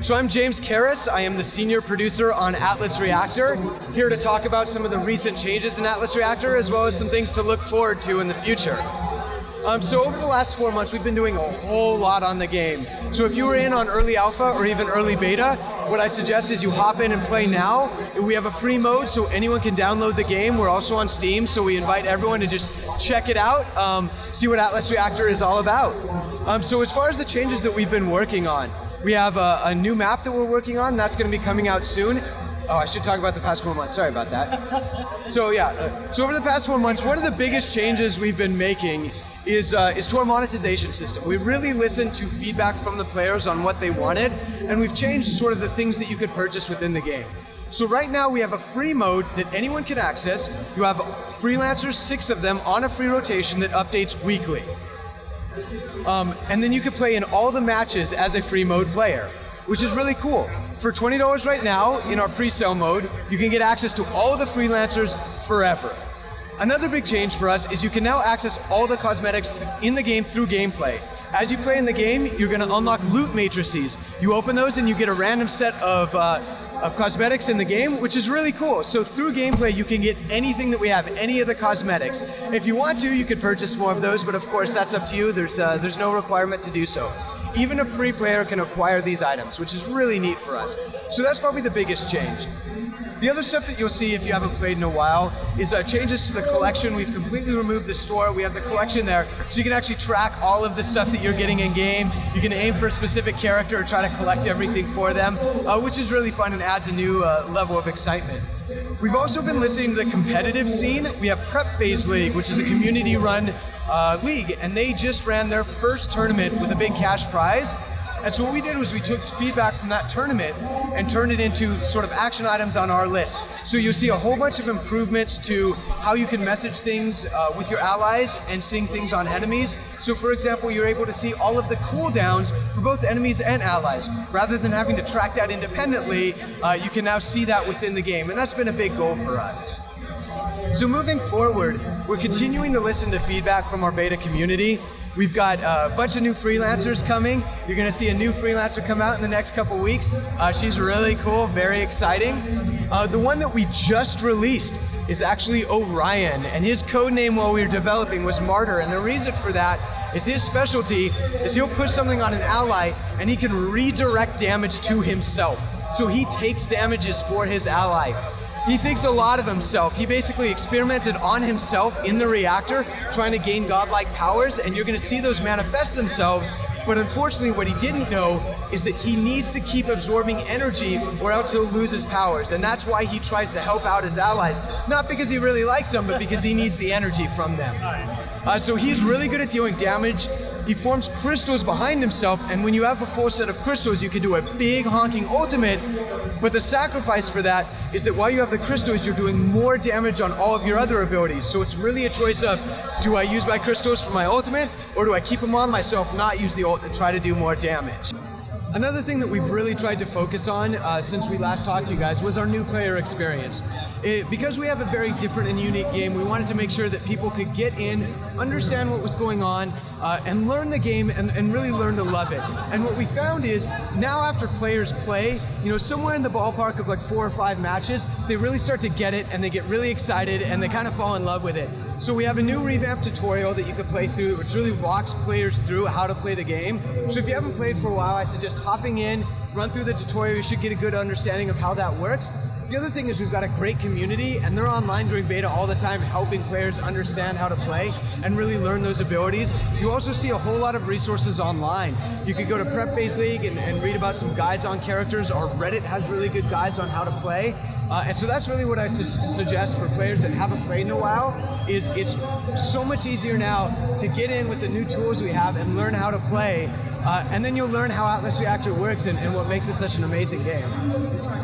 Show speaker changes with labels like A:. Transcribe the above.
A: So I'm James Karras. I am the senior producer on Atlas Reactor, here to talk about some of the recent changes in Atlas Reactor, as well as some things to look forward to in the future. So over the last 4 months, we've been doing a whole lot on the game. So if you were in on early alpha or even early beta, what I suggest is you hop in and play now. We have a free mode, so anyone can download the game. We're also on Steam, so we invite everyone to just check it out, see what Atlas Reactor is all about. So as far as the changes that we've been working on, we have a new map that we're working on, and that's going to be coming out soon. Oh, I should talk about the past 4 months. Sorry about that. So yeah, so over the past 4 months, one of the biggest changes we've been making is to our monetization system. We really listened to feedback from the players on what they wanted, and we've changed sort of the things that you could purchase within the game. So right now we have a free mode that anyone can access. You have freelancers, 6 of them, on a free rotation that updates weekly. And then you can play in all the matches as a free mode player, which is really cool. For $20 right now, in our pre-sale mode, you can get access to all of the freelancers forever. Another big change for us is you can now access all the cosmetics in the game through gameplay. As you play in the game, you're going to unlock loot matrices. You open those and you get a random set of cosmetics in the game, which is really cool. So through gameplay, you can get anything that we have, any of the cosmetics. If you want to, you could purchase more of those, but of course that's up to you. There's no requirement to do so. Even a free player can acquire these items, which is really neat for us. So that's probably the biggest change. The other stuff that you'll see if you haven't played in a while is changes to the collection. We've completely removed the store. We have the collection there, so you can actually track all of the stuff that you're getting in game. You can aim for a specific character or try to collect everything for them, which is really fun and adds a new level of excitement. We've also been listening to the competitive scene. We have Prep Phase League, which is a community-run league, and they just ran their first tournament with a big cash prize. And so what we did was we took feedback from that tournament and turned it into sort of action items on our list. So you'll see a whole bunch of improvements to how you can message things with your allies and seeing things on enemies. So for example, you're able to see all of the cooldowns for both enemies and allies. Rather than having to track that independently, you can now see that within the game, and that's been a big goal for us. So moving forward, we're continuing to listen to feedback from our beta community. We've got a bunch of new freelancers coming. You're gonna see a new freelancer come out in the next couple weeks. She's really cool, very exciting. The one that we just released is actually Orion, and his code name while we were developing was Martyr, and the reason for that is his specialty is he'll push something on an ally and he can redirect damage to himself. So he takes damages for his ally. He thinks a lot of himself. He basically experimented on himself in the reactor, trying to gain godlike powers, and you're gonna see those manifest themselves. But unfortunately, what he didn't know is that he needs to keep absorbing energy or else he'll lose his powers. And that's why he tries to help out his allies. Not because he really likes them, but because he needs the energy from them. So he's really good at dealing damage. He forms crystals behind himself, and when you have a full set of crystals, you can do a big honking ultimate, but the sacrifice for that is that while you have the crystals, you're doing more damage on all of your other abilities. So it's really a choice of, do I use my crystals for my ultimate, or do I keep them on myself, not use the ult, and try to do more damage? Another thing that we've really tried to focus on since we last talked to you guys was our new player experience. Because we have a very different and unique game, we wanted to make sure that people could get in, understand what was going on, and learn the game and really learn to love it. And what we found is, now after players play, somewhere in the ballpark of like 4 or 5 matches, they really start to get it and they get really excited and they kind of fall in love with it. So we have a new revamped tutorial that you can play through, which really walks players through how to play the game. So if you haven't played for a while, I suggest hopping in, run through the tutorial. You should get a good understanding of how that works. The other thing is we've got a great community, and they're online during beta all the time, helping players understand how to play and really learn those abilities. You also see a whole lot of resources online. You could go to Prep Phase League and read about some guides on characters, or Reddit has really good guides on how to play. And so that's really what I suggest for players that haven't played in a while, is it's so much easier now to get in with the new tools we have and learn how to play. And then you'll learn how Atlas Reactor works and what makes it such an amazing game.